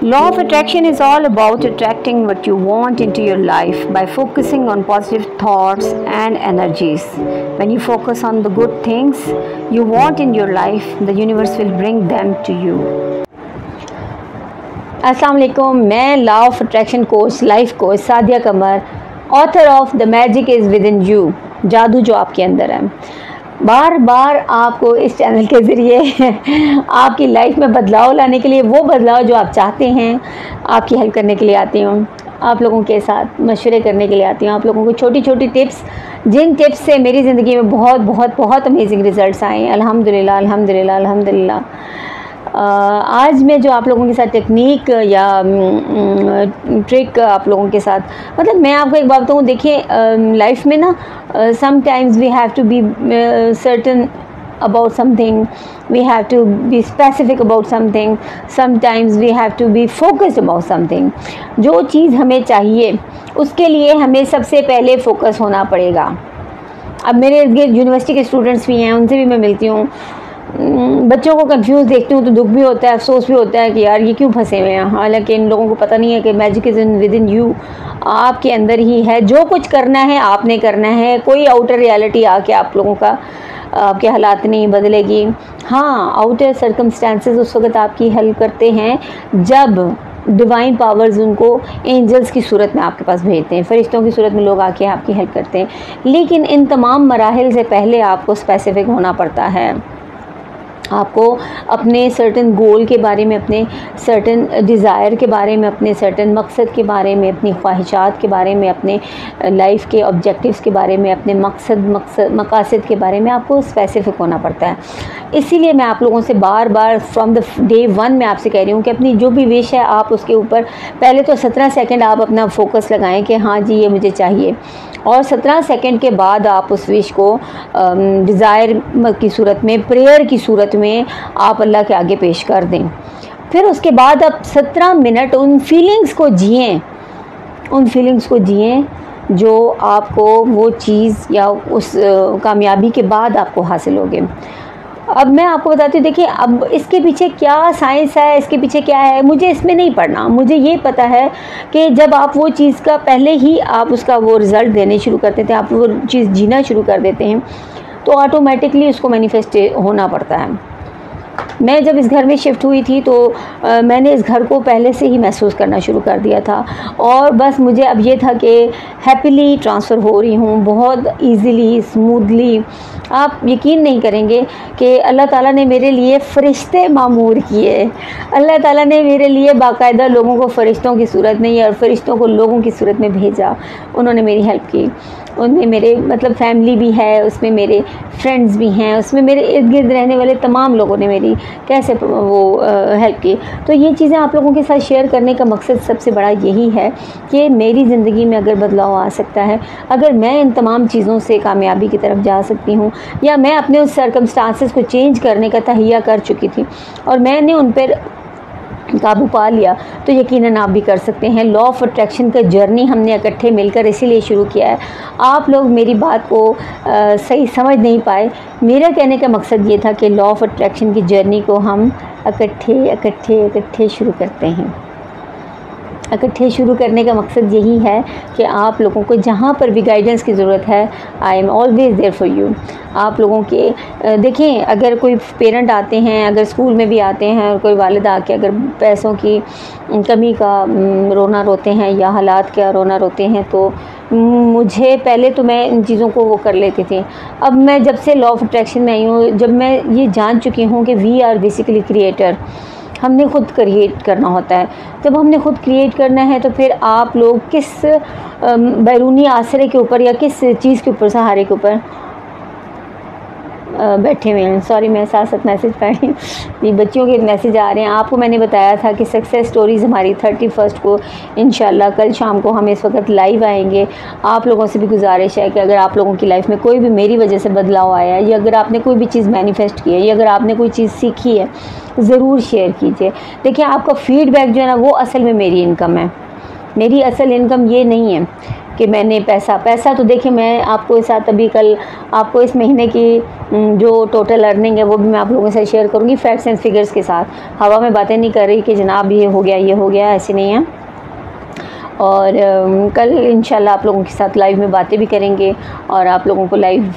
Law of attraction is all about attracting what you want into your life by focusing on positive thoughts and energies. When you focus on the good things you want in your life, the universe will bring them to you. अस्सलाम वालेकुम, मैं law of attraction coach, life coach Sadia Qamar, author of the magic is with in you, जादू जो आपके अंदर है। बार बार आपको इस चैनल के ज़रिए आपकी लाइफ में बदलाव लाने के लिए, वो बदलाव जो आप चाहते हैं, आपकी हेल्प करने के लिए आती हूँ। आप लोगों के साथ मशवरे करने के लिए आती हूँ। आप लोगों को छोटी छोटी टिप्स, जिन टिप्स से मेरी ज़िंदगी में बहुत बहुत बहुत अमेजिंग रिज़ल्ट्स आए हैं, अल्हम्दुलिल्लाह अल्हम्दुलिल्लाह अल्हम्दुलिल्लाह। आज मैं जो आप लोगों के साथ टेक्निक या ट्रिक आप लोगों के साथ, मतलब मैं आपको एक बात बताऊँ, देखिए लाइफ में ना sometimes we have to be certain about something, we have to be specific about something, sometimes we have to be focused about something। जो चीज़ हमें चाहिए उसके लिए हमें सबसे पहले फोकस होना पड़ेगा। अब मेरे यूनिवर्सिटी के स्टूडेंट्स भी हैं, उनसे भी मैं मिलती हूँ, बच्चों को कंफ्यूज देखती हूँ तो दुख भी होता है, अफसोस भी होता है कि यार ये क्यों फंसे हुए हैं। हालांकि इन लोगों को पता नहीं है कि magic is in with in you, आपके अंदर ही है। जो कुछ करना है आपने करना है, कोई आउटर रियलिटी आके आप लोगों का आपके हालात नहीं बदलेगी। हाँ, आउटर सर्कमस्टेंसेस उस वक्त आपकी हेल्प करते हैं जब डिवाइन पावर्स उनको एंजल्स की सूरत में आपके पास भेजते हैं, फरिश्तों की सूरत में लोग आके आपकी हेल्प करते हैं। लेकिन इन तमाम मराहिल से पहले आपको स्पेसिफिक होना पड़ता है। आपको अपने सर्टन गोल के बारे में, अपने सर्टन डिज़ायर के बारे में, अपने सर्टन मकसद के बारे में, अपनी ख्वाहिशात के बारे में, अपने लाइफ के ऑब्जेक्टिव्स के बारे में, अपने मकासद के बारे में आपको स्पेसिफिक होना पड़ता है। इसीलिए मैं आप लोगों से बार बार फ्रॉम द डे वन मैं आपसे कह रही हूँ कि अपनी जो भी विश है आप उसके ऊपर पहले तो 17 सेकंड आप अपना फोकस लगाएं कि हाँ जी ये मुझे चाहिए, और 17 सेकंड के बाद आप उस विश को डिज़ायर की सूरत में, प्रेयर की सूरत में आप अल्लाह के आगे पेश कर दें। फिर उसके बाद आप 17 मिनट उन फीलिंग्स को जिएं, उन फीलिंग्स को जिएं जो आपको वो चीज़ या उस कामयाबी के बाद आपको हासिल होगे। अब मैं आपको बताती हूँ, देखिए अब इसके पीछे क्या साइंस है, इसके पीछे क्या है, मुझे इसमें नहीं पढ़ना। मुझे ये पता है कि जब आप वो चीज़ का पहले ही आप उसका वो रिज़ल्ट देने शुरू करते थे, आप वो चीज़ जीना शुरू कर देते हैं, तो ऑटोमेटिकली उसको मैनिफेस्ट होना पड़ता है। मैं जब इस घर में शिफ्ट हुई थी तो मैंने इस घर को पहले से ही महसूस करना शुरू कर दिया था, और बस मुझे अब ये था कि हैप्पीली ट्रांसफ़र हो रही हूँ, बहुत इजीली, स्मूथली। आप यकीन नहीं करेंगे कि अल्लाह ताला ने मेरे लिए फ़रिश्ते मामूर किए। अल्लाह ताला ने मेरे लिए बाकायदा लोगों को फ़रिश्तों की सूरत में और फ़रिश्तों को लोगों की सूरत में भेजा। उन्होंने मेरी हेल्प की, उनमें मेरे मतलब फैमिली भी है, उसमें मेरे फ्रेंड्स भी हैं, उसमें मेरे इर्द गिर्द रहने वाले तमाम लोगों ने मेरी कैसे वो हेल्प की। तो ये चीज़ें आप लोगों के साथ शेयर करने का मकसद सबसे बड़ा यही है कि मेरी ज़िंदगी में अगर बदलाव आ सकता है, अगर मैं इन तमाम चीज़ों से कामयाबी की तरफ जा सकती हूँ, या मैं अपने उस सर्कमस्टांसेस को चेंज करने का तहैया कर चुकी थी और मैंने उन पर काबू पा लिया, तो यकीनन आप भी कर सकते हैं। लॉ ऑफ अट्रैक्शन का जर्नी हमने इकट्ठे मिलकर इसीलिए शुरू किया है। आप लोग मेरी बात को सही समझ नहीं पाए। मेरा कहने का मकसद ये था कि लॉ ऑफ अट्रैक्शन की जर्नी को हम इकट्ठे शुरू करते हैं। इकट्ठे शुरू करने का मकसद यही है कि आप लोगों को जहाँ पर भी गाइडेंस की ज़रूरत है, I am always there for you. आप लोगों के देखें, अगर कोई पेरेंट आते हैं, अगर स्कूल में भी आते हैं और कोई वालिद आके अगर पैसों की कमी का रोना रोते हैं या हालात का रोना रोते हैं, तो मुझे पहले तो मैं इन चीज़ों को वो कर लेती थी। अब मैं जब से लॉ ऑफ अट्रैक्शन में आई हूँ, जब मैं ये जान चुकी हूँ कि वी आर बेसिकली क्रिएटर, हमने ख़ुद क्रिएट करना होता है। जब हमने ख़ुद क्रिएट करना है तो फिर आप लोग किस बैरूनी आसरे के ऊपर या किस चीज़ के ऊपर, सहारे के ऊपर बैठे हुए हैं। सॉरी, मैं साथ साथ मैसेज पढ़ रही हूँ, ये बच्चियों के मैसेज आ रहे हैं। आपको मैंने बताया था कि सक्सेस स्टोरीज़ हमारी 31 को इंशाल्लाह कल शाम को हम इस वक्त लाइव आएंगे। आप लोगों से भी गुजारिश है कि अगर आप लोगों की लाइफ में कोई भी मेरी वजह से बदलाव आया है, या अगर आपने कोई भी चीज़ मैनिफेस्ट की है, या अगर आपने कोई चीज़ सीखी है, ज़रूर शेयर कीजिए। देखिए, आपका फ़ीडबैक जो है ना, वो असल में मेरी इनकम है। मेरी असल इनकम ये नहीं है कि मैंने पैसा तो देखिए, मैं आपको इस साथ अभी कल आपको इस महीने की जो टोटल अर्निंग है वो भी मैं आप लोगों से शेयर करूँगी फैक्ट्स एंड फिगर्स के साथ। हवा में बातें नहीं कर रही कि जनाब ये हो गया, ऐसे नहीं है। और कल इंशाल्लाह आप लोगों के साथ लाइव में बातें भी करेंगे और आप लोगों को लाइव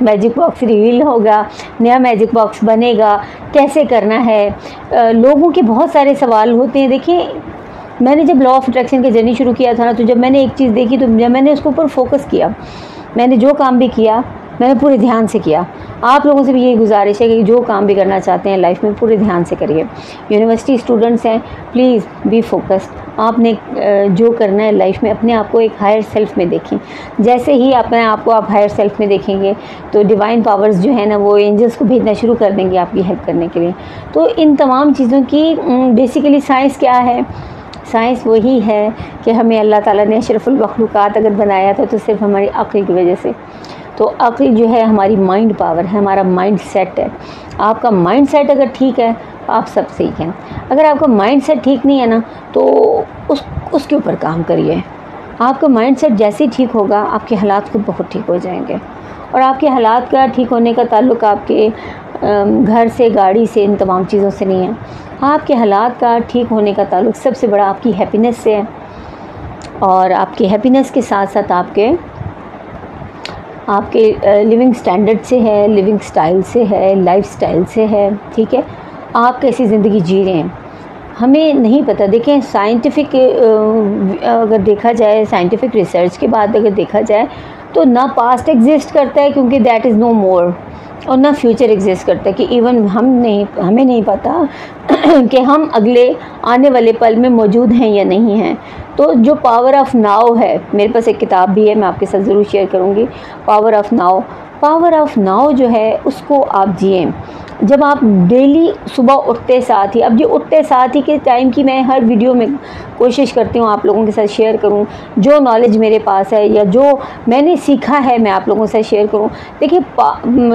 मैजिक बॉक्स रिवील होगा, नया मैजिक बॉक्स बनेगा, कैसे करना है। लोगों के बहुत सारे सवाल होते हैं। देखिए, मैंने जब लॉ ऑफ अट्रैक्शन की जर्नी शुरू किया था ना, तो जब मैंने एक चीज़ देखी तो जब मैंने उसके ऊपर फोकस किया, मैंने जो काम भी किया मैंने पूरे ध्यान से किया। आप लोगों से भी यही गुजारिश है कि जो काम भी करना चाहते हैं लाइफ में पूरे ध्यान से करिए। यूनिवर्सिटी स्टूडेंट्स हैं, प्लीज़ बी फोकस्ड। आपने जो करना है लाइफ में अपने आप को एक हायर सेल्फ में देखें। जैसे ही अपने आप को आप हायर सेल्फ में देखेंगे तो डिवाइन पावर्स जो है ना, वो एंजल्स को भेजना शुरू कर देंगे आपकी हेल्प करने के लिए। तो इन तमाम चीज़ों की बेसिकली साइंस क्या है? साइंस वही है कि हमें अल्लाह ताला ने अशरफुल मखलूक़ात अगर बनाया था तो सिर्फ हमारी अक्ल की वजह से। तो अक्ल जो है हमारी माइंड पावर है, हमारा माइंड सेट है। आपका माइंड सेट अगर ठीक है तो आप सब सही हैं। अगर आपका माइंड सेट ठीक नहीं है ना, तो उसके ऊपर काम करिए। आपका माइंड सेट जैसे ही ठीक होगा आपके हालात खुद बहुत ठीक हो जाएंगे। और आपके हालात का ठीक होने का ताल्लुक़ आपके घर से, गाड़ी से, इन तमाम चीज़ों से नहीं है। आपके हालात का ठीक होने का ताल्लुक़ सबसे बड़ा आपकी हैप्पीनेस से है। और आपकी हैप्पीनेस के साथ साथ आपके लिविंग स्टैंडर्ड से है, लिविंग स्टाइल से है, लाइफ स्टाइल से है। ठीक है, आप कैसी ज़िंदगी जी रहे हैं हमें नहीं पता। देखें, साइंटिफिक अगर देखा जाए, साइंटिफिक रिसर्च के बाद अगर देखा जाए तो ना पास्ट एग्जिस्ट करता है क्योंकि दैट इज़ नो मोर, और ना फ्यूचर एग्जिस्ट करता है कि इवन हमें नहीं पता कि हम अगले आने वाले पल में मौजूद हैं या नहीं हैं। तो जो पावर ऑफ नाउ है, मेरे पास एक किताब भी है, मैं आपके साथ ज़रूर शेयर करूँगी, power of now. Power of now जो है उसको आप जिए। जब आप डेली सुबह उठते साथ ही, अब ये उठते साथ ही के टाइम की मैं हर वीडियो में कोशिश करती हूँ आप लोगों के साथ शेयर करूँ, जो नॉलेज मेरे पास है या जो मैंने सीखा है मैं आप लोगों से शेयर करूँ। देखिए,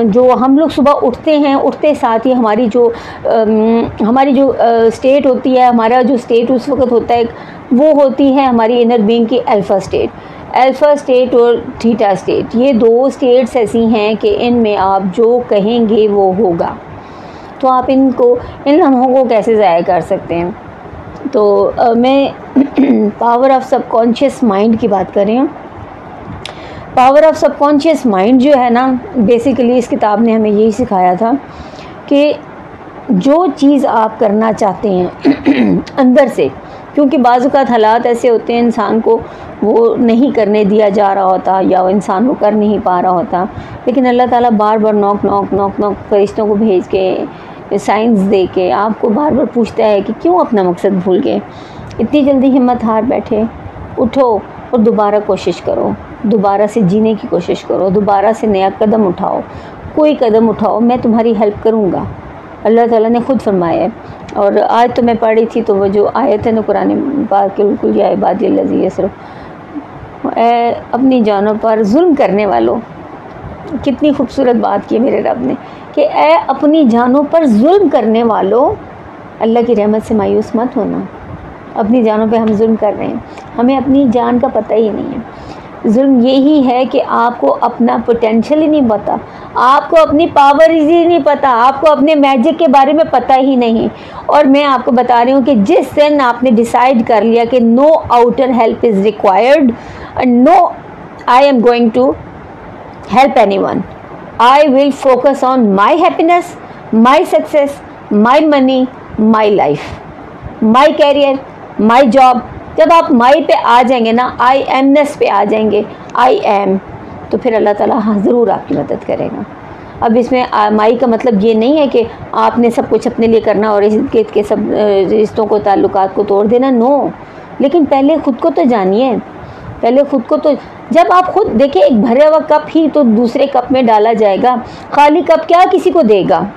जो हम लोग सुबह उठते हैं, उठते साथ ही हमारी जो स्टेट होती है, हमारा जो स्टेट उस वक्त होता है वो होती है हमारी इनर बीइंग की अल्फ़ा स्टेट। अल्फ़ा स्टेट और थीटा स्टेट, ये दो स्टेट्स ऐसी हैं कि इनमें आप जो कहेंगे वो होगा। तो आप इन लम्हों को कैसे ज़ाया कर सकते हैं? तो मैं पावर ऑफ सबकॉन्शियस माइंड की बात कर रही हूँ। पावर ऑफ सबकॉन्शियस माइंड जो है ना, बेसिकली इस किताब ने हमें यही सिखाया था कि जो चीज़ आप करना चाहते हैं अंदर से, क्योंकि बाज़-औक़ात हालात ऐसे होते हैं इंसान को वो नहीं करने दिया जा रहा होता या वो इंसान वो कर नहीं पा रहा होता, लेकिन अल्लाह ताला बार बार नॉक फरिश्तों को भेज के, साइंस दे के आपको बार बार पूछता है कि क्यों अपना मकसद भूल गए, इतनी जल्दी हिम्मत हार बैठे, उठो और दोबारा कोशिश करो, दोबारा से जीने की कोशिश करो, दोबारा से नया कदम उठाओ, कोई कदम उठाओ, मैं तुम्हारी हेल्प करूँगा। अल्लाह ताला ने खुद फरमाया है। और आज तो मैं पढ़ी थी तो वो जो आयत है ना कुरान पाक के, बिल्कुल या इबादिल्लज़ी यसरफ़, अपनी जानों पर जुल्म करने वालों, कितनी खूबसूरत बात की मेरे रब ने कि ए अपनी जानों पर जुल्म करने वालों, अल्लाह की रहमत से मायूस मत होना। अपनी जानों पे हम जुल्म कर रहे हैं, हमें अपनी जान का पता ही नहीं है। जुल्म यही है कि आपको अपना पोटेंशियल ही नहीं पता, आपको अपनी पावर ही नहीं पता, आपको अपने मैजिक के बारे में पता ही नहीं। और मैं आपको बता रही हूँ कि जिस दिन आपने डिसाइड कर लिया कि no outer help is required, no I am going to help anyone, I will focus on my happiness, my success, my money, my life, my career, my job. जब आप माई पे आ जाएंगे ना, आई एमनेस पे आ जाएंगे, आई एम, तो फिर अल्लाह ताला हाँ ज़रूर आपकी मदद करेगा। अब इसमें माई का मतलब ये नहीं है कि आपने सब कुछ अपने लिए करना और इर्द-गिर्द के सब रिश्तों को, ताल्लुकात को तोड़ देना, नो। लेकिन पहले ख़ुद को तो जानिए, पहले ख़ुद को तो, जब आप खुद देखिए, एक भरा हुआ कप ही तो दूसरे कप में डाला जाएगा, खाली कप क्या किसी को देगा?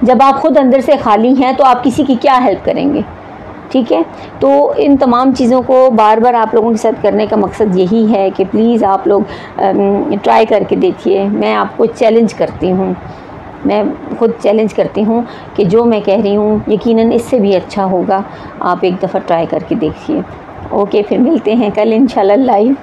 जब आप खुद अंदर से खाली हैं तो आप किसी की क्या हेल्प करेंगे? ठीक है, तो इन तमाम चीज़ों को बार बार आप लोगों के साथ करने का मकसद यही है कि प्लीज़ आप लोग ट्राई करके देखिए। मैं आपको चैलेंज करती हूँ, मैं खुद चैलेंज करती हूँ कि जो मैं कह रही हूँ यकीनन इससे भी अच्छा होगा। आप एक दफ़ा ट्राई करके देखिए ओके, फिर मिलते हैं कल इंशाल्लाह लाइव।